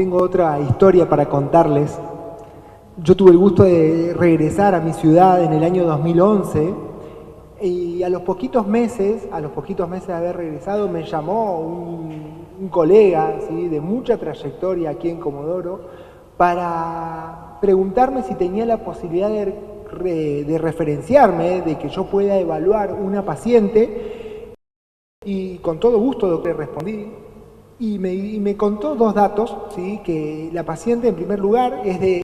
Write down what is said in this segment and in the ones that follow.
tengo otra historia para contarles. Yo tuve el gusto de regresar a mi ciudad en el año 2011 y a los poquitos meses de haber regresado, me llamó un colega, ¿sí?, de mucha trayectoria aquí en Comodoro para preguntarme si tenía la posibilidad de referenciarme, de que yo pueda evaluar una paciente, y con todo gusto le respondí. Y me contó dos datos, ¿sí? Que la paciente, en primer lugar, es de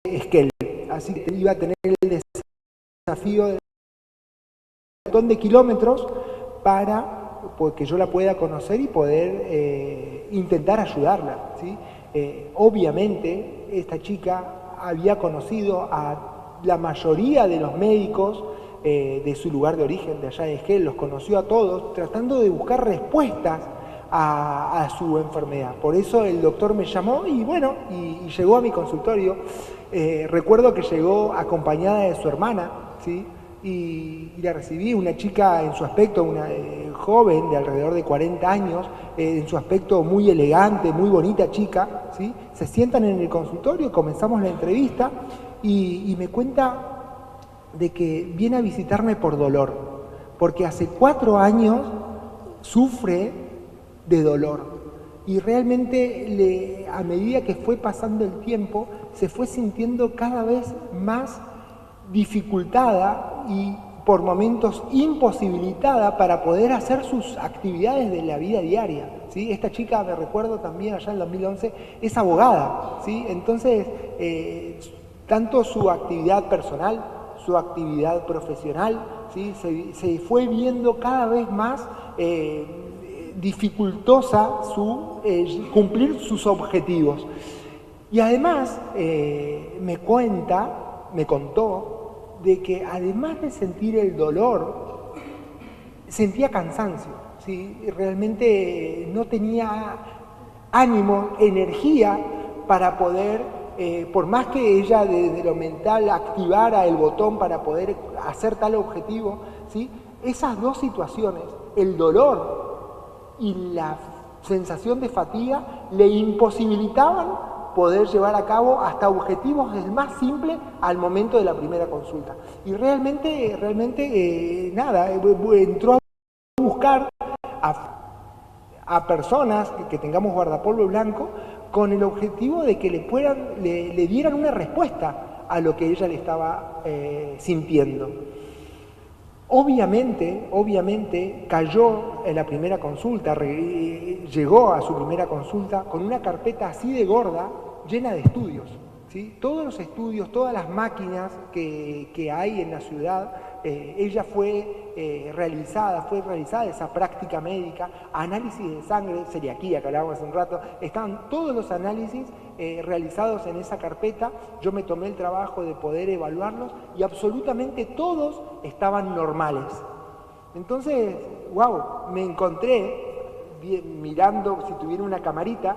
Esquel, así que iba a tener el desafío de un montón de kilómetros para que yo la pueda conocer y poder intentar ayudarla, ¿sí? Obviamente, esta chica había conocido a la mayoría de los médicos de su lugar de origen, de allá de Esquel, los conoció a todos, tratando de buscar respuestas a su enfermedad. Por eso el doctor me llamó y llegó a mi consultorio. Recuerdo que llegó acompañada de su hermana, ¿sí? Y la recibí, una chica en su aspecto, una joven de alrededor de 40 años, en su aspecto muy elegante, muy bonita chica, ¿sí? Se sientan en el consultorio, comenzamos la entrevista y me cuenta de que viene a visitarme por dolor, porque hace 4 años sufre de dolor y realmente a medida que fue pasando el tiempo se fue sintiendo cada vez más dificultada y por momentos imposibilitada para poder hacer sus actividades de la vida diaria, ¿sí? Esta chica, me recuerdo también allá en 2011, es abogada, ¿sí? Entonces tanto su actividad personal, su actividad profesional, ¿sí? se fue viendo cada vez más dificultosa cumplir sus objetivos. Y además me contó de que además de sentir el dolor, sentía cansancio, ¿sí? Realmente no tenía ánimo, energía para poder, por más que ella desde lo mental activara el botón para poder hacer tal objetivo, ¿sí? Esas dos situaciones, el dolor y la sensación de fatiga, le imposibilitaban poder llevar a cabo hasta objetivos del más simple al momento de la primera consulta. Y realmente entró a buscar a personas que tengamos guardapolvo blanco con el objetivo de que le dieran una respuesta a lo que ella le estaba sintiendo. Obviamente cayó en la primera consulta, llegó a su primera consulta con una carpeta así de gorda, llena de estudios, ¿sí? Todos los estudios, todas las máquinas que hay en la ciudad, ella fue realizada esa práctica médica, análisis de sangre, celiaquía que hablábamos hace un rato, estaban todos los análisis realizados en esa carpeta. Yo me tomé el trabajo de poder evaluarlos y absolutamente todos estaban normales. Entonces, me encontré mirando, si tuviera una camarita,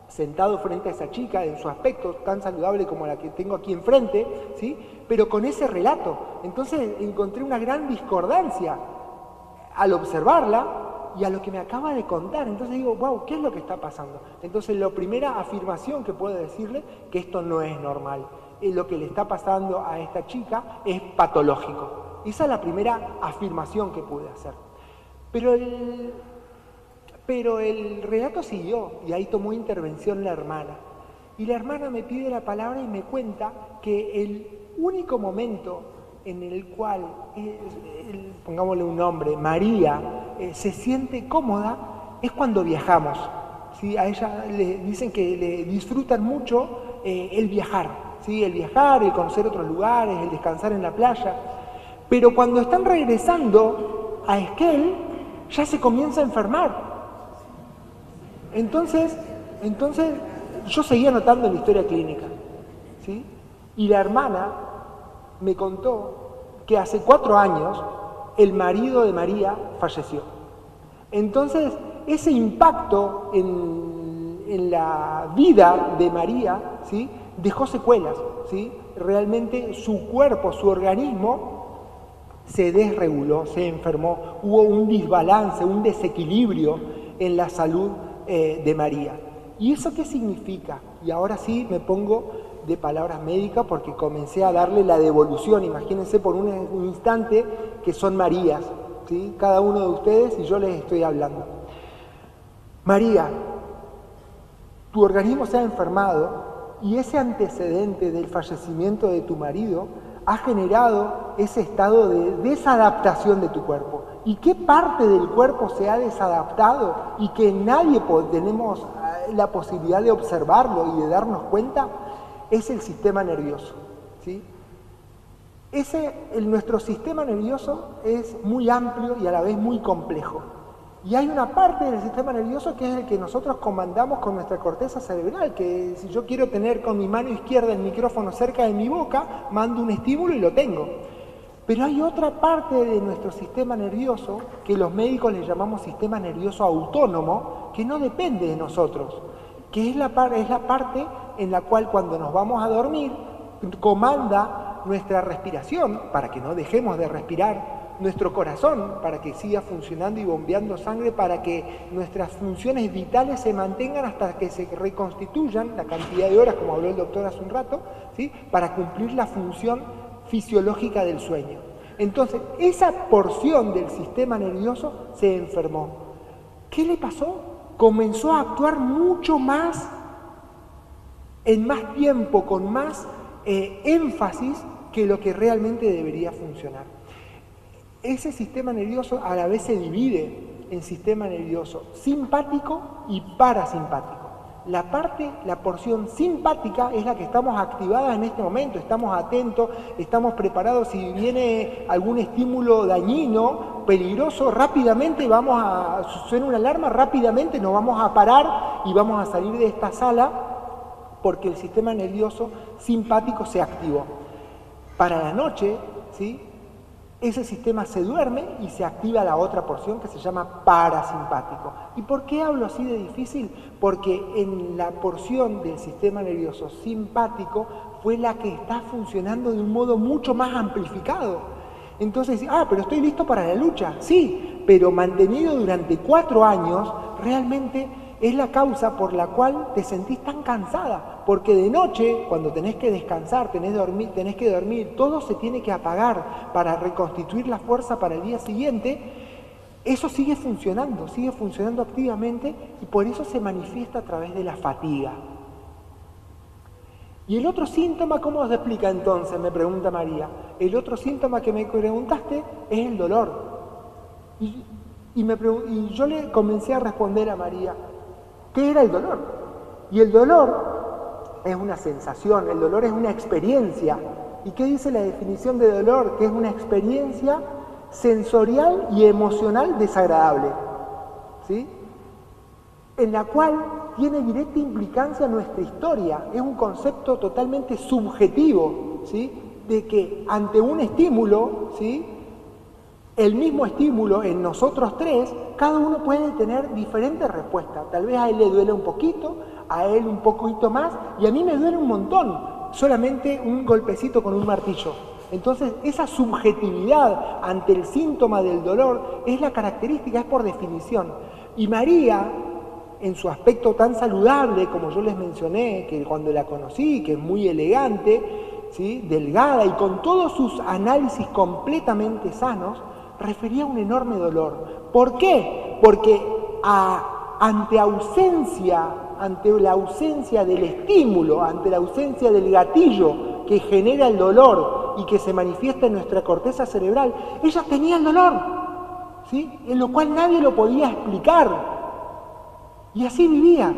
sentado frente a esa chica en su aspecto tan saludable como la que tengo aquí enfrente, ¿sí? Pero con ese relato. Entonces encontré una gran discordancia al observarla y a lo que me acaba de contar. Entonces digo, ¿qué es lo que está pasando? Entonces la primera afirmación que puedo decirle, que esto no es normal. Lo que le está pasando a esta chica es patológico. Esa es la primera afirmación que pude hacer. Pero el relato siguió y ahí tomó intervención la hermana. Y la hermana me pide la palabra y me cuenta que el único momento en el cual, pongámosle un nombre, María, se siente cómoda es cuando viajamos, ¿sí? A ella le dicen que le disfrutan mucho el viajar, ¿sí? El conocer otros lugares, el descansar en la playa. Pero cuando están regresando a Esquel, ya se comienza a enfermar. Entonces yo seguía anotando la historia clínica, ¿sí? Y la hermana me contó que hace 4 años el marido de María falleció. Entonces ese impacto en la vida de María, ¿sí?, dejó secuelas, ¿sí? Realmente su cuerpo, su organismo se desreguló, se enfermó, hubo un desbalance, un desequilibrio en la salud de María. ¿Y eso qué significa? Y ahora sí me pongo de palabras médicas porque comencé a darle la devolución. Imagínense por un instante que son Marías, ¿sí? Cada uno de ustedes y yo les estoy hablando. María, tu organismo se ha enfermado y ese antecedente del fallecimiento de tu marido ha generado ese estado de desadaptación de tu cuerpo. ¿Y qué parte del cuerpo se ha desadaptado y que nadie tenemos la posibilidad de observarlo y de darnos cuenta? Es el sistema nervioso, ¿sí? Nuestro sistema nervioso es muy amplio y a la vez muy complejo. Y hay una parte del sistema nervioso que es el que nosotros comandamos con nuestra corteza cerebral, que si yo quiero tener con mi mano izquierda el micrófono cerca de mi boca, mando un estímulo y lo tengo. Pero hay otra parte de nuestro sistema nervioso, que los médicos le llamamos sistema nervioso autónomo, que no depende de nosotros, que es la parte en la cual cuando nos vamos a dormir, comanda nuestra respiración, para que no dejemos de respirar, nuestro corazón, para que siga funcionando y bombeando sangre, para que nuestras funciones vitales se mantengan hasta que se reconstituyan la cantidad de horas, como habló el doctor hace un rato, ¿sí? Para cumplir la función fisiológica del sueño. Entonces, esa porción del sistema nervioso se enfermó. ¿Qué le pasó? Comenzó a actuar mucho más, en más tiempo, con más énfasis que lo que realmente debería funcionar. Ese sistema nervioso a la vez se divide en sistema nervioso simpático y parasimpático. La porción simpática es la que estamos activadas en este momento, estamos atentos, estamos preparados, si viene algún estímulo dañino, peligroso, rápidamente suena una alarma, rápidamente nos vamos a parar y vamos a salir de esta sala porque el sistema nervioso simpático se activó. Para la noche, ¿sí? Ese sistema se duerme y se activa la otra porción que se llama parasimpático. ¿Y por qué hablo así de difícil? Porque en la porción del sistema nervioso simpático fue la que está funcionando de un modo mucho más amplificado. Entonces, pero estoy listo para la lucha. Sí, pero mantenido durante 4 años, realmente es la causa por la cual te sentís tan cansada, porque de noche, cuando tenés que descansar, tenés que dormir, todo se tiene que apagar para reconstituir la fuerza para el día siguiente. Eso sigue funcionando activamente y por eso se manifiesta a través de la fatiga. ¿Y el otro síntoma cómo se explica entonces? Me pregunta María. El otro síntoma que me preguntaste es el dolor. Y yo le comencé a responder a María, ¿qué era el dolor? Y el dolor es una sensación, el dolor es una experiencia. ¿Y qué dice la definición de dolor? Que es una experiencia sensorial y emocional desagradable, ¿sí? En la cual tiene directa implicancia en nuestra historia. Es un concepto totalmente subjetivo, ¿sí? De que ante un estímulo, ¿sí? El mismo estímulo en nosotros tres, cada uno puede tener diferentes respuestas. Tal vez a él le duele un poquito, a él un poquito más, y a mí me duele un montón, solamente un golpecito con un martillo. Entonces, esa subjetividad ante el síntoma del dolor es la característica, es por definición. Y María, en su aspecto tan saludable, como yo les mencioné, que cuando la conocí, que es muy elegante, ¿sí? Delgada y con todos sus análisis completamente sanos, refería a un enorme dolor. ¿Por qué? Porque ante la ausencia del estímulo, ante la ausencia del gatillo que genera el dolor y que se manifiesta en nuestra corteza cerebral, ella tenía el dolor, ¿sí? En lo cual nadie lo podía explicar. Y así vivía.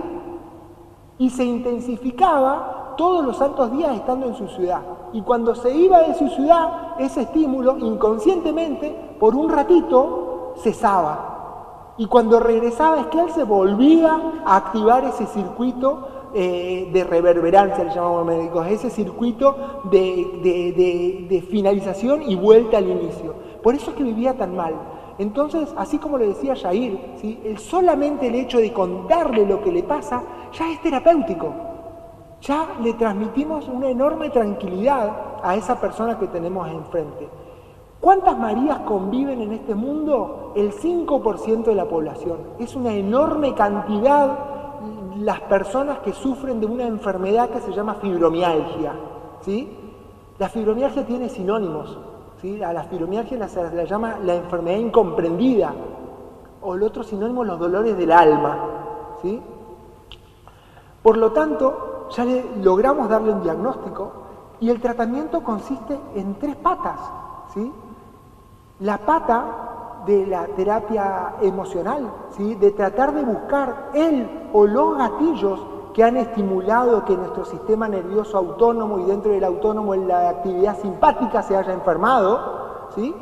Y se intensificaba todos los santos días estando en su ciudad. Y cuando se iba de su ciudad, ese estímulo inconscientemente, por un ratito, cesaba. Y cuando regresaba Esquivel se volvía a activar ese circuito de reverberancia, le llamamos médicos, ese circuito de finalización y vuelta al inicio. Por eso es que vivía tan mal. Entonces, así como le decía Jair, ¿sí? Solamente el hecho de contarle lo que le pasa ya es terapéutico. Ya le transmitimos una enorme tranquilidad a esa persona que tenemos enfrente. ¿Cuántas Marías conviven en este mundo? El 5% de la población. Es una enorme cantidad. las personas que sufren de una enfermedad que se llama fibromialgia, ¿sí? La fibromialgia tiene sinónimos, ¿sí? A la fibromialgia se la llama la enfermedad incomprendida, o el otro sinónimo, los dolores del alma, ¿sí? Por lo tanto, ya logramos darle un diagnóstico y el tratamiento consiste en 3 patas, ¿sí? La pata de la terapia emocional, ¿sí? De tratar de buscar el o los gatillos que han estimulado que nuestro sistema nervioso autónomo y dentro del autónomo en la actividad simpática se haya enfermado, ¿sí?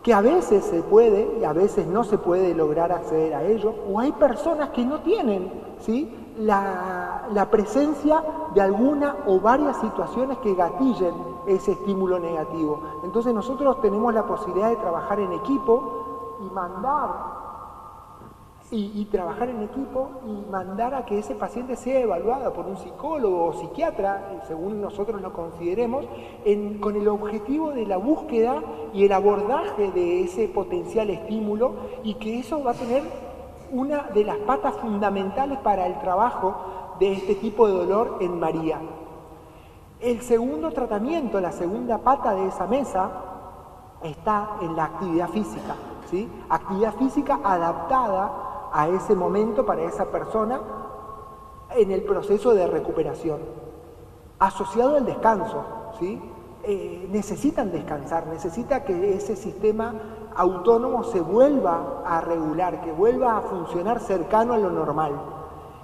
Que a veces se puede y a veces no se puede lograr acceder a ello, o hay personas que no tienen, ¿sí? la presencia de alguna o varias situaciones que gatillen ese estímulo negativo. Entonces nosotros tenemos la posibilidad de trabajar en equipo y trabajar en equipo y mandar a que ese paciente sea evaluado por un psicólogo o psiquiatra, según nosotros lo consideremos, con el objetivo de la búsqueda y el abordaje de ese potencial estímulo, y que eso va a tener una de las patas fundamentales para el trabajo de este tipo de dolor en María. El segundo tratamiento, la segunda pata de esa mesa, está en la actividad física, ¿sí? Actividad física adaptada a ese momento para esa persona en el proceso de recuperación, asociado al descanso, ¿sí? Necesitan descansar, necesita que ese sistema autónomo se vuelva a regular, que vuelva a funcionar cercano a lo normal.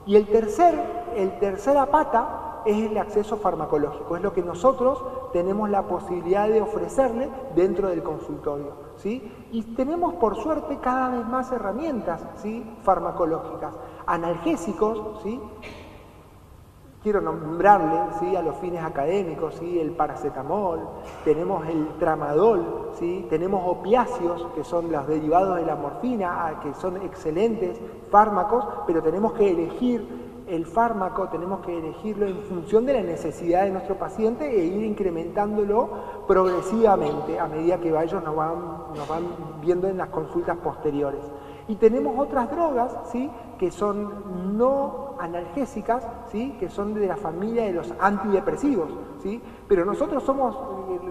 Y el tercera pata es el acceso farmacológico, es lo que nosotros tenemos la posibilidad de ofrecerle dentro del consultorio, ¿sí? Y tenemos por suerte cada vez más herramientas, ¿sí? Farmacológicas, analgésicos, ¿sí? Quiero nombrarle, ¿sí? A los fines académicos, ¿sí? El paracetamol, tenemos el tramadol, ¿sí? Tenemos opiáceos, que son los derivados de la morfina, que son excelentes fármacos, pero tenemos que elegir el fármaco, tenemos que elegirlo en función de la necesidad de nuestro paciente e ir incrementándolo progresivamente a medida que ellos nos van viendo en las consultas posteriores. Y tenemos otras drogas, ¿sí? Que son no analgésicas, ¿sí? Que son de la familia de los antidepresivos, ¿sí? Pero nosotros somos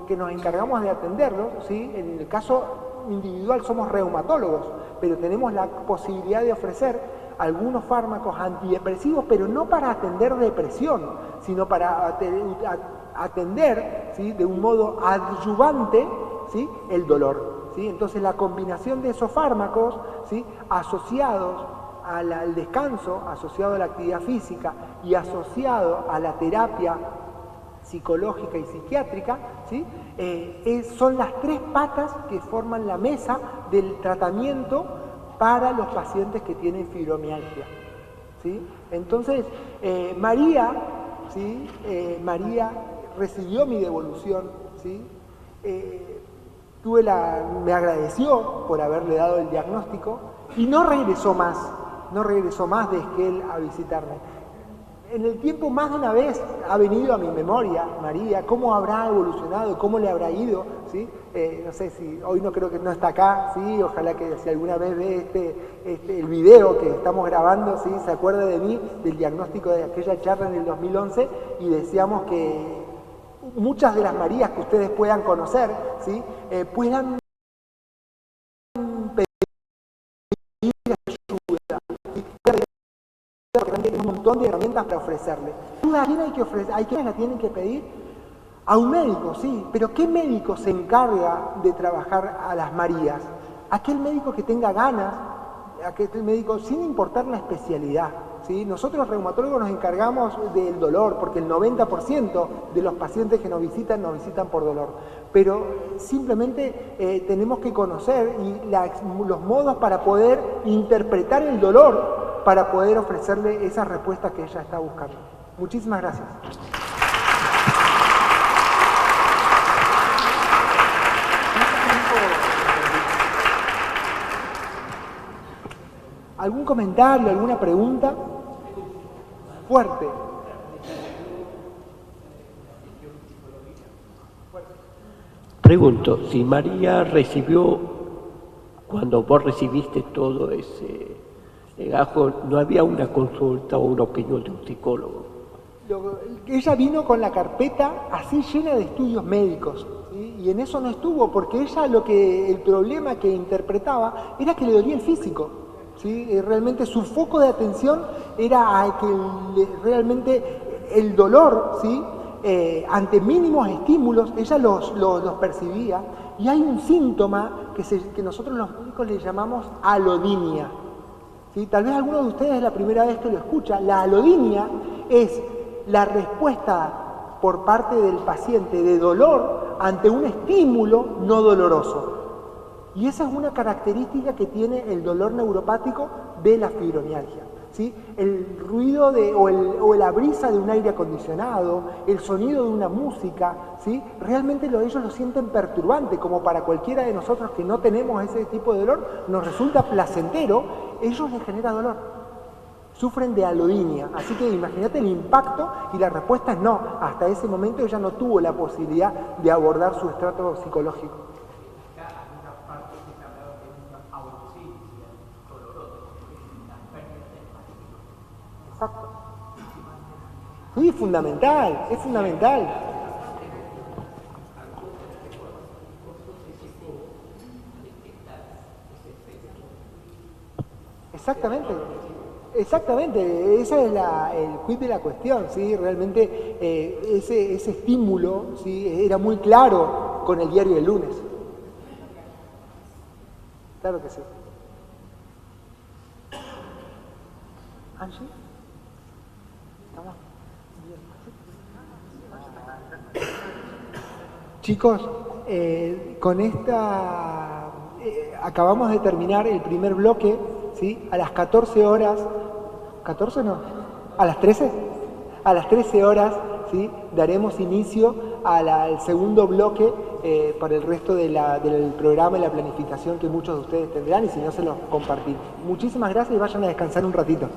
que nos encargamos de atenderlos, ¿sí? En el caso individual somos reumatólogos, pero tenemos la posibilidad de ofrecer algunos fármacos antidepresivos, pero no para atender depresión, sino para atender, ¿sí? De un modo adyuvante, ¿sí? El dolor, ¿sí? Entonces la combinación de esos fármacos, ¿sí? Asociados al descanso, asociado a la actividad física y asociado a la terapia psicológica y psiquiátrica, ¿sí? Son las 3 patas que forman la mesa del tratamiento para los pacientes que tienen fibromialgia, ¿sí? Entonces, María, ¿sí? María recibió mi devolución, ¿sí? Me agradeció por haberle dado el diagnóstico y no regresó más de Esquel a visitarme. En el tiempo más de una vez ha venido a mi memoria María, cómo habrá evolucionado, cómo le habrá ido, ¿sí? No sé si hoy no creo que no está acá, ¿sí? Ojalá que si alguna vez ve el video que estamos grabando, ¿sí? Se acuerde de mí, del diagnóstico de aquella charla en el 2011, y deseamos que muchas de las Marías que ustedes puedan conocer, ¿sí? Puedan pedir ayuda, ¿sí? Porque también tenemos un montón de herramientas para ofrecerle. ¿A quién hay que ofrecer? ¿A quiénes la tienen que pedir? A un médico, sí, pero ¿qué médico se encarga de trabajar a las Marías? Aquel médico que tenga ganas, aquel médico sin importar la especialidad, ¿sí? Nosotros los reumatólogos nos encargamos del dolor, porque el 90% de los pacientes que nos visitan por dolor. Pero simplemente tenemos que conocer los modos para poder interpretar el dolor, para poder ofrecerle esa respuesta que ella está buscando. Muchísimas gracias. ¿Algún comentario, alguna pregunta? Fuerte. Pregunto, si María recibió, cuando vos recibiste todo No había una consulta o una opinión de un psicólogo. Ella vino con la carpeta así llena de estudios médicos, ¿sí? Y en eso no estuvo, porque ella el problema que interpretaba era que le dolía el físico, ¿sí? Y realmente su foco de atención era a que realmente el dolor, ¿sí? Ante mínimos estímulos, ella los percibía, y hay un síntoma que nosotros los médicos le llamamos alodinia. ¿Sí? Tal vez alguno de ustedes es la primera vez que lo escucha. La alodinia es la respuesta por parte del paciente de dolor ante un estímulo no doloroso. Y esa es una característica que tiene el dolor neuropático de la fibromialgia. ¿Sí? El ruido o la brisa de un aire acondicionado, el sonido de una música, ¿sí? Realmente ellos lo sienten perturbante, como para cualquiera de nosotros que no tenemos ese tipo de dolor, nos resulta placentero, ellos les genera dolor. Sufren de alodinia, así que imagínate el impacto, y la respuesta es no. Hasta ese momento ella no tuvo la posibilidad de abordar su estrato psicológico. Exacto. Sí, es fundamental. Exactamente, ese es el quid de la cuestión, ¿sí? Realmente ese estímulo, ¿sí? Era muy claro con el diario del lunes. Claro que sí. ¿Angie? ¿Estamos bien? Chicos, con esta acabamos de terminar el primer bloque, ¿sí? A las 14 horas, ¿14 no? ¿A las 13? A las 13 horas, ¿sí? Daremos inicio al segundo bloque para el resto del programa y la planificación que muchos de ustedes tendrán, y si no se los compartimos. Muchísimas gracias y vayan a descansar un ratito.